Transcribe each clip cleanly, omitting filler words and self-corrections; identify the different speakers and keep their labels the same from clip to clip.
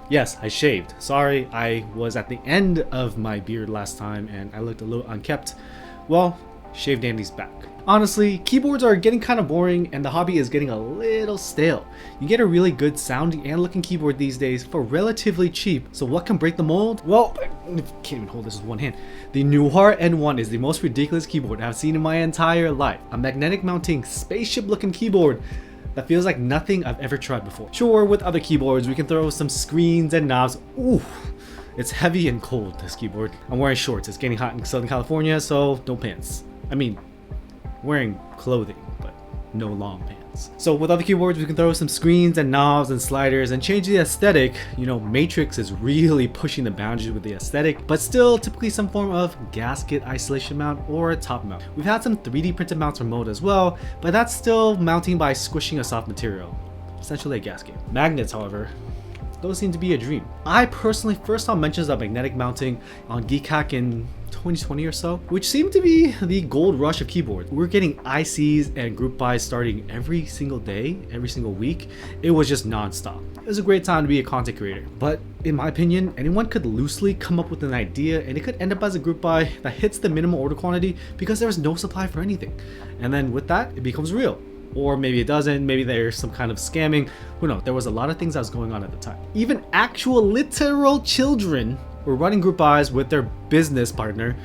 Speaker 1: Yes, I shaved. Sorry, I was at the end of my beard last time and I looked a little unkempt. Well, Shave Dandy's back. Honestly, keyboards are getting kind of boring and the hobby is getting a little stale. You get a really good sounding and looking keyboard these days for relatively cheap, so what can break the mold? Well, I can't even hold this with one hand. The Nooir N1 is the most ridiculous keyboard I've seen in my entire life. A magnetic mounting, spaceship looking keyboard that feels like nothing I've ever tried before. Sure, with other keyboards we can throw some screens and knobs. Ooh, it's heavy and cold, this keyboard. I'm wearing shorts, it's getting hot in Southern California, so no pants. I mean, wearing clothing, but no long pants. So with other keyboards we can throw some screens and knobs and sliders and change the aesthetic. You know, Matrix is really pushing the boundaries with the aesthetic, but still typically some form of gasket isolation mount or a top mount. We've had some 3D printed mounts from Mode as well, but that's still mounting by squishing a soft material, essentially a gasket. Magnets, however, those seem to be a dream. I personally first saw mentions of magnetic mounting on Geekhack in 2020 or so, which seemed to be the gold rush of keyboards. We're getting ICs and group buys starting every single day, every single week. It was just non-stop. It was a great time to be a content creator, but in my opinion, anyone could loosely come up with an idea and it could end up as a group buy that hits the minimum order quantity because there was no supply for anything. And then with that, it becomes real. Or maybe it doesn't, maybe there's some kind of scamming, who knows. There was a lot of things that was going on at the time. Even actual literal children were running group buys with their business partner,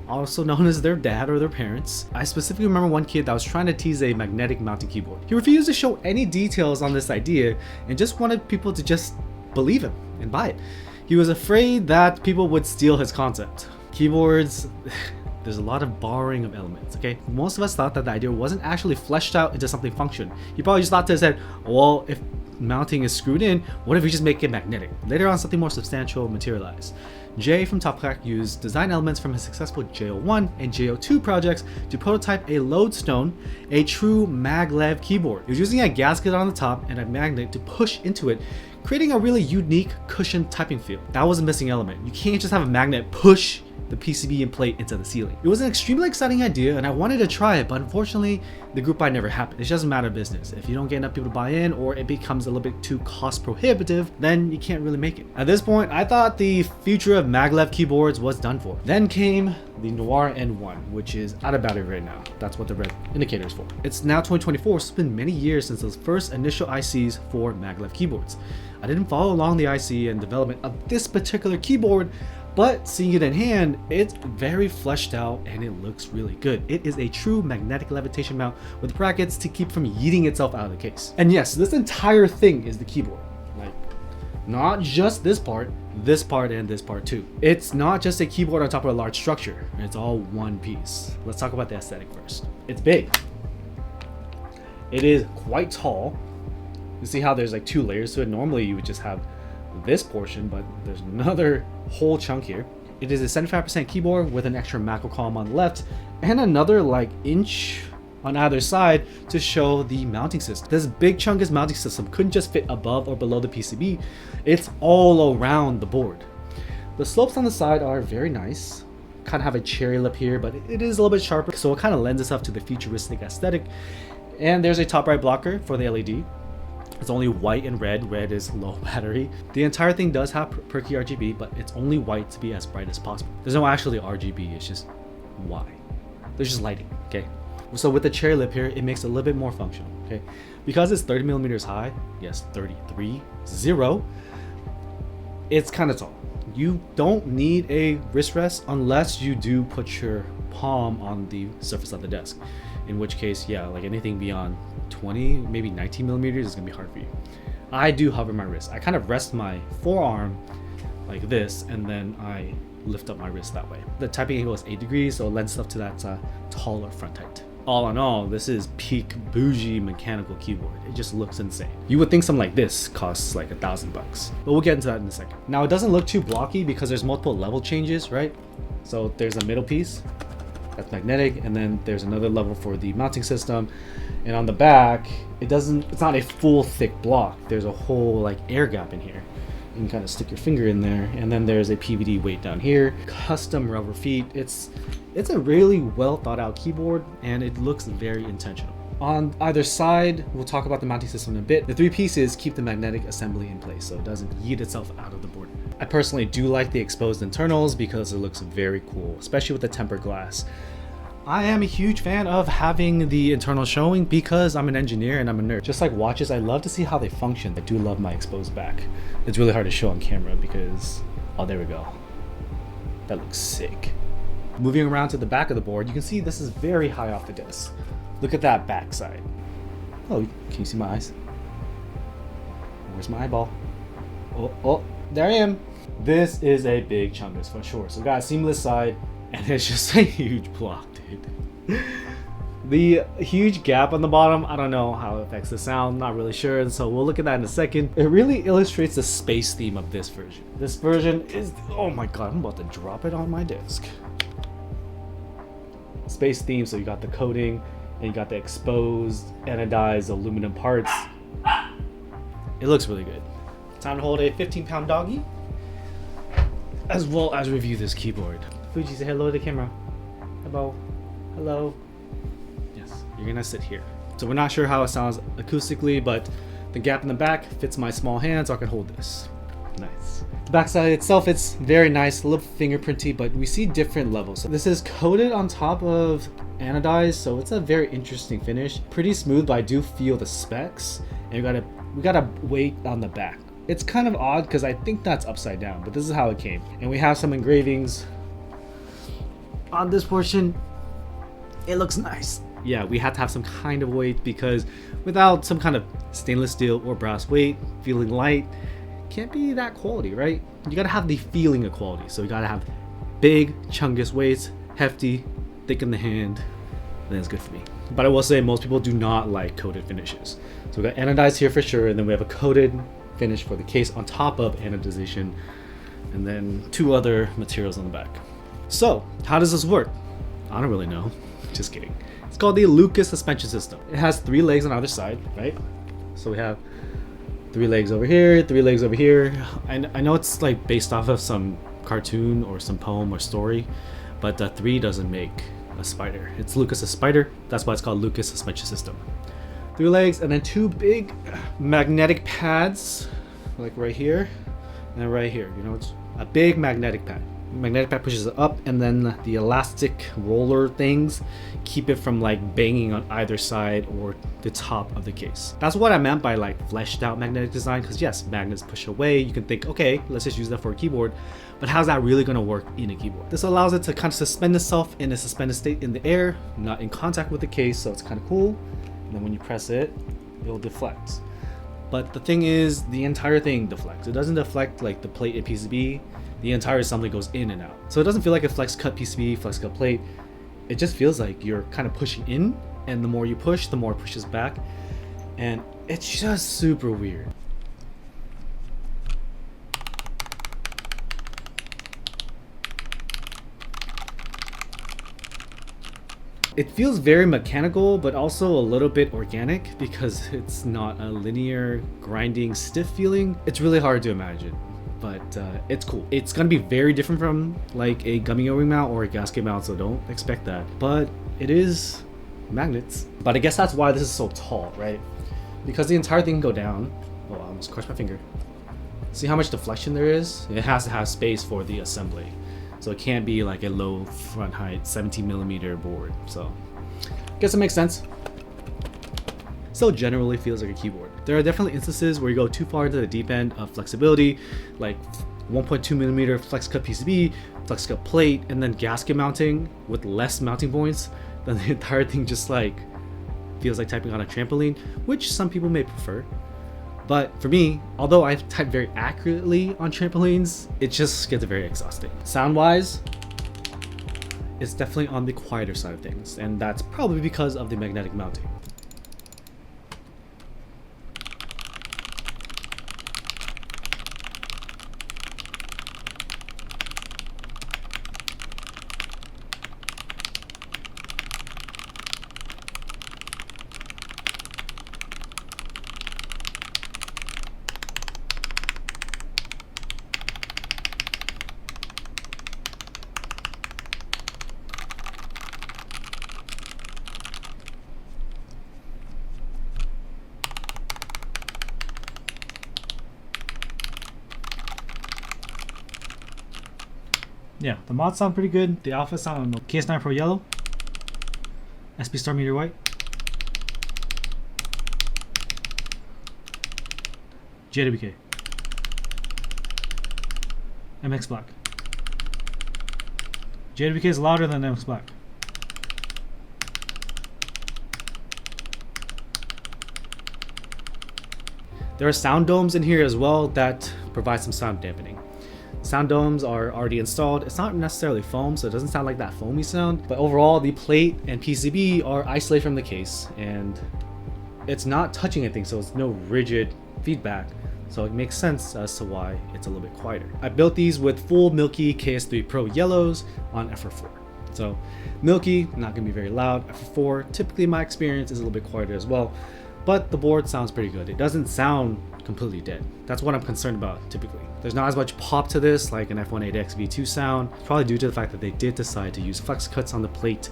Speaker 1: also known as their dad or their parents. I specifically remember one kid that was trying to tease a magnetic mounting keyboard. He refused to show any details on this idea and just wanted people to just believe him and buy it. He was afraid that people would steal his concept. Keyboards, there's a lot of borrowing of elements, okay? Most of us thought that the idea wasn't actually fleshed out into something functional. He probably just thought to himself, well, if mounting is screwed in, what if we just make it magnetic? Later on, something more substantial materialized. Jay from Topcrack used design elements from his successful JO1 and JO2 projects to prototype a lodestone, a true maglev keyboard. He was using a gasket on the top and a magnet to push into it, creating a really unique cushioned typing feel. That was a missing element. You can't just have a magnet push the PCB and plate into the ceiling. It was an extremely exciting idea and I wanted to try it, but unfortunately the group buy never happened. It's just a matter of business. If you don't get enough people to buy in or it becomes a little bit too cost prohibitive, then you can't really make it. At this point, I thought the future of maglev keyboards was done for. Then came the Nooir N1, which is out of battery right now. That's what the red indicator is for. It's now 2024, so it's been many years since those first initial ICs for maglev keyboards. I didn't follow along the IC and development of this particular keyboard, but seeing it in hand, it's very fleshed out and it looks really good. It is a true magnetic levitation mount with brackets to keep from yeeting itself out of the case. And yes, this entire thing is the keyboard. Like, not just this part, and this part too. It's not just a keyboard on top of a large structure. It's all one piece. Let's talk about the aesthetic first. It's big. It is quite tall. You see how there's like two layers to it. Normally you would just have this portion, but there's another whole chunk here. It is a 75% keyboard with an extra macro column on the left and another like inch on either side to show the mounting system. This big chunk is mounting system couldn't just fit above or below the PCB. It's all around the board. The slopes on the side are very nice. Kind of have a cherry lip here, but it is a little bit sharper, so it kind of lends itself to the futuristic aesthetic. And there's a top right blocker for the LED. It's only white and red. Red is low battery. The entire thing does have perky RGB, but it's only white to be as bright as possible. There's no actually RGB, it's just Y. There's just lighting, okay? So with the cherry lip here, it makes it a little bit more functional, okay? Because it's 30 millimeters high, yes, 33, 0, it's kind of tall. You don't need a wrist rest unless you do put your palm on the surface of the desk. In which case, yeah, like anything beyond 20, maybe 19 millimeters is gonna be hard for you. I do hover my wrist. I kind of rest my forearm like this, and then I lift up my wrist that way. The typing angle is 8 degrees, so it lends stuff to that taller front height. All in all, this is peak bougie mechanical keyboard. It just looks insane. You would think something like this costs like $1,000, but we'll get into that in a second. Now it doesn't look too blocky because there's multiple level changes, right? So there's a middle piece that's magnetic, and then there's another level for the mounting system. And on the back, it's not a full thick block. There's a whole like air gap in here. You can kind of stick your finger in there, and then there's a PVD weight down here, custom rubber feet. It's a really well thought out keyboard, and it looks very intentional. On either side, we'll talk about the mounting system in a bit. The 3 pieces keep the magnetic assembly in place so it doesn't yeet itself out of the board. I personally do like the exposed internals because it looks very cool, especially with the tempered glass. I am a huge fan of having the internal showing because I'm an engineer and I'm a nerd. Just like watches, I love to see how they function. I do love my exposed back. It's really hard to show on camera because, oh, there we go. That looks sick. Moving around to the back of the board, you can see this is very high off the desk. Look at that backside. Oh, can you see my eyes? Where's my eyeball? Oh, there I am. This is a big chungus for sure. So we got a seamless side, and it's just a huge block, dude. The huge gap on the bottom, I don't know how it affects the sound, not really sure, so we'll look at that in a second. It really illustrates the space theme of this version. This version is, oh my god, I'm about to drop it on my desk. Space theme, so you got the coating, and you got the exposed, anodized aluminum parts. It looks really good. Time to hold a 15-pound doggy, as well as review this keyboard. Fuji, say hello to the camera. Hello. Hello. Yes, you're gonna sit here. So we're not sure how it sounds acoustically, but the gap in the back fits my small hand, so I can hold this. Nice. The backside itself, it's very nice, a little fingerprinty, but we see different levels. So this is coated on top of anodized, so it's a very interesting finish. Pretty smooth, but I do feel the specs, and we got a weight on the back. It's kind of odd because I think that's upside down, but this is how it came. And we have some engravings on this portion. It looks nice. Yeah, we had to have some kind of weight because without some kind of stainless steel or brass weight, feeling light, can't be that quality, right? You gotta have the feeling of quality. So you gotta have big chungus weights, hefty, thick in the hand, then it's good for me. But I will say most people do not like coated finishes. So we got anodized here for sure, and then we have a coated finish for the case on top of anodization, and then 2 other materials on the back. So how does this work? I don't really know. Just kidding. It's called the Lucas suspension system. It has 3 legs on either side, right? So we have 3 legs over here, 3 legs over here. I know it's like based off of some cartoon or some poem or story, but 3 doesn't make a spider. It's Lucas's spider. That's why it's called Lucas suspension system. 3 legs and then 2 big magnetic pads, like right here and right here. You know, it's a big magnetic pad. Magnetic pad pushes it up, and then the elastic roller things keep it from like banging on either side or the top of the case. That's what I meant by like fleshed out magnetic design, because yes, magnets push away. You can think, okay, let's just use that for a keyboard, but how's that really going to work in a keyboard? This allows it to kind of suspend itself in a suspended state in the air, not in contact with the case, so it's kind of cool. And then when you press it, it'll deflect. But the thing is, the entire thing deflects. It doesn't deflect like the plate in PCB. The entire assembly goes in and out. So it doesn't feel like a flex cut PCB, flex cut plate. It just feels like you're kind of pushing in, and the more you push, the more it pushes back. And it's just super weird. It feels very mechanical, but also a little bit organic because it's not a linear, grinding, stiff feeling. It's really hard to imagine. But it's cool. It's gonna be very different from like a gummy O-ring mount or a gasket mount, so don't expect that. But it is magnets. But I guess that's why this is so tall, right? Because the entire thing can go down. Oh, I almost crushed my finger. See how much deflection there is? It has to have space for the assembly. So it can't be like a low front height 17mm board. So I guess it makes sense. Still generally feels like a keyboard. There are definitely instances where you go too far into the deep end of flexibility, like 1.2mm flex cut PCB, flex cut plate, and then gasket mounting with less mounting points. Then the entire thing just like feels like typing on a trampoline, which some people may prefer. But for me, although I've typed very accurately on trampolines, it just gets very exhausting. Sound-wise, it's definitely on the quieter side of things, and that's probably because of the magnetic mounting. Yeah, the mods sound pretty good. The alpha sound on KS9 Pro Yellow, SP Star Meteor White, JWK, MX Black. JWK is louder than MX Black. There are sound domes in here as well that provide some sound dampening. Sound domes are already installed. It's not necessarily foam, so it doesn't sound like that foamy sound, but overall the plate and PCB are isolated from the case and it's not touching anything, so it's no rigid feedback. So it makes sense as to why it's a little bit quieter. I built these with full Milky KS3 Pro yellows on FR4. So Milky, not gonna be very loud. FR4, typically my experience is a little bit quieter as well, but the board sounds pretty good. It doesn't sound completely dead. That's what I'm concerned about typically. There's not as much pop to this like an F18X V2 sound, probably due to the fact that they did decide to use flex cuts on the plate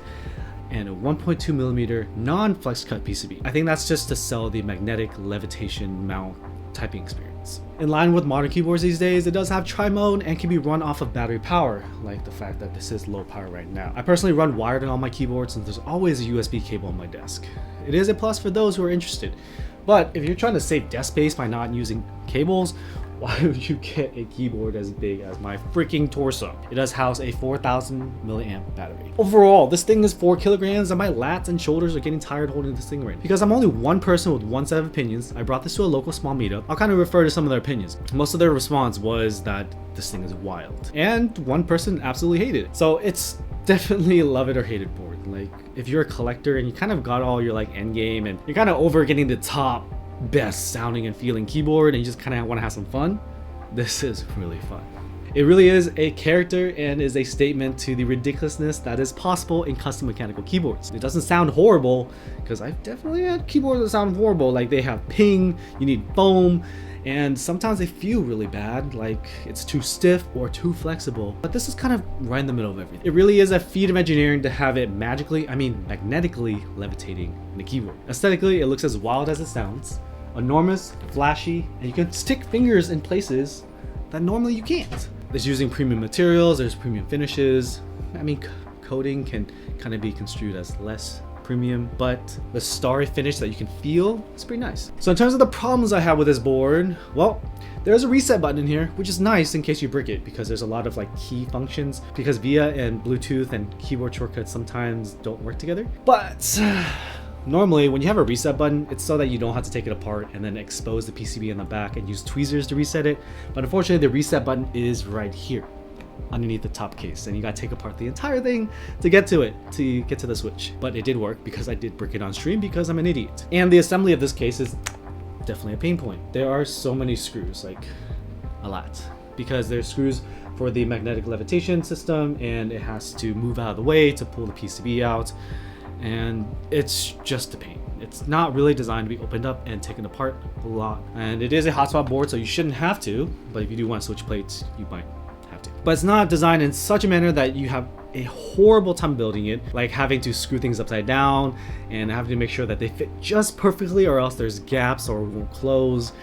Speaker 1: and a 1.2mm non-flex cut PCB. I think that's just to sell the magnetic levitation mount typing experience. In line with modern keyboards these days, it does have tri-mode and can be run off of battery power, like the fact that this is low power right now. I personally run wired on all my keyboards and there's always a USB cable on my desk. It is a plus for those who are interested, but if you're trying to save desk space by not using cables, why would you get a keyboard as big as my freaking torso? It does house a 4000 milliamp battery. Overall, this thing is 4 kilograms and my lats and shoulders are getting tired holding this thing right. Because I'm only one person with one set of opinions, I brought this to a local small meetup. I'll kind of refer to some of their opinions. Most of their response was that this thing is wild. And one person absolutely hated it. So it's definitely a love it or hate it board. Like if you're a collector and you kind of got all your like end game and you're kind of over getting the top best sounding and feeling keyboard and you just kind of want to have some fun, this is really fun. It really is a character and is a statement to the ridiculousness that is possible in custom mechanical keyboards. It doesn't sound horrible, because I've definitely had keyboards that sound horrible, like they have ping, you need foam, and sometimes they feel really bad, like it's too stiff or too flexible. But this is kind of right in the middle of everything. It really is a feat of engineering to have it magnetically levitating in the keyboard. Aesthetically, it looks as wild as it sounds. Enormous, flashy, and you can stick fingers in places that normally you can't. There's using premium materials, there's premium finishes. I mean, coating can kind of be construed as less premium, but the starry finish that you can feel is pretty nice. So in terms of the problems I have with this board, well, there's a reset button in here, which is nice in case you brick it, because there's a lot of like key functions, because VIA and Bluetooth and keyboard shortcuts sometimes don't work together. But normally when you have a reset button, it's so that you don't have to take it apart and then expose the PCB in the back and use tweezers to reset it. But unfortunately, the reset button is right here underneath the top case, and you gotta take apart the entire thing to get to it, to get to the switch. But it did work because I did brick it on stream because I'm an idiot. And the assembly of this case is definitely a pain point. There are so many screws, like a lot, because there's screws for the magnetic levitation system and it has to move out of the way to pull the PCB out, and it's just a pain. It's not really designed to be opened up and taken apart a lot. And it is a hotspot board, so you shouldn't have to, but if you do want to switch plates, you might have to. But it's not designed in such a manner that you have a horrible time building it, like having to screw things upside down and having to make sure that they fit just perfectly or else there's gaps or won't close.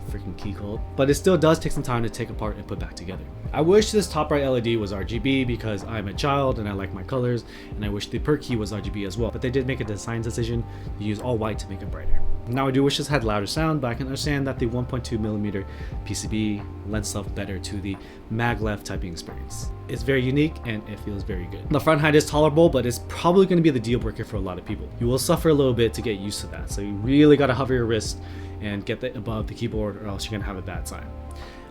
Speaker 1: Freaking key code. But it still does take some time to take apart and put back together. I wish this top right LED was RGB because I'm a child and I like my colors, and I wish the per key was RGB as well, but they did make a design decision to use all white to make it brighter. Now I do wish this had louder sound, but I can understand that the 1.2mm PCB lends itself better to the maglev typing experience. It's very unique and it feels very good. The front height is tolerable, but it's probably going to be the deal breaker for a lot of people. You will suffer a little bit to get used to that, so you really got to hover your wrist and get that above the keyboard or else you're gonna have a bad time.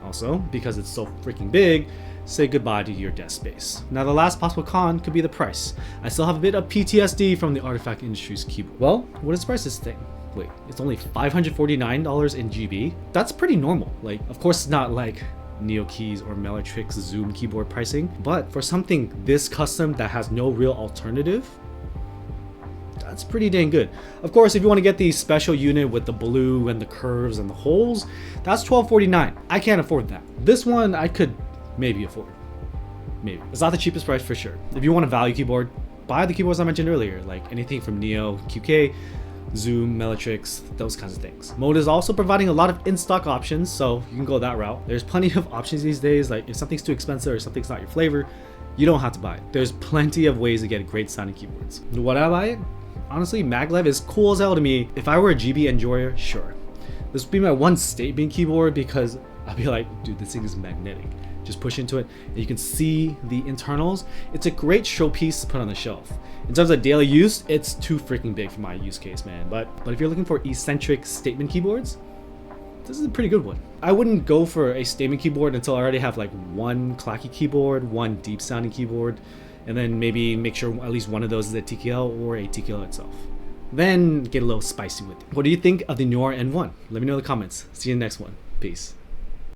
Speaker 1: Also, because it's so freaking big, say goodbye to your desk space. Now the last possible con could be the price. I still have a bit of PTSD from the Artifact Industries keyboard. Well, what is the price of this thing? Wait, it's only $549 in GB? That's pretty normal. Like, of course it's not like Neo Keys or Mellatrix Zoom keyboard pricing, but for something this custom that has no real alternative, that's pretty dang good. Of course, if you want to get the special unit with the blue and the curves and the holes, that's $1249. I can't afford that. This one I could maybe afford. Maybe. It's not the cheapest price for sure. If you want a value keyboard, buy the keyboards I mentioned earlier, like anything from Neo, QK, zoom, Mellatrix, those kinds of things. Mode is also providing a lot of in-stock options, so you can go that route. There's plenty of options these days, like if something's too expensive or something's not your flavor, you don't have to buy it. There's plenty of ways to get great sounding keyboards. Would I buy it? Honestly, maglev is cool as hell to me. If I were a GB enjoyer, sure. This would be my one statement keyboard because I'd be like, dude, this thing is magnetic. Just push into it and you can see the internals. It's a great showpiece to put on the shelf. In terms of daily use, it's too freaking big for my use case, man. But if you're looking for eccentric statement keyboards, this is a pretty good one. I wouldn't go for a statement keyboard until I already have like one clacky keyboard, one deep sounding keyboard, and then maybe make sure at least one of those is a TKL or a TKL itself. Then get a little spicy with it. What do you think of the Nooir N1? Let me know in the comments. See you in the next one. Peace.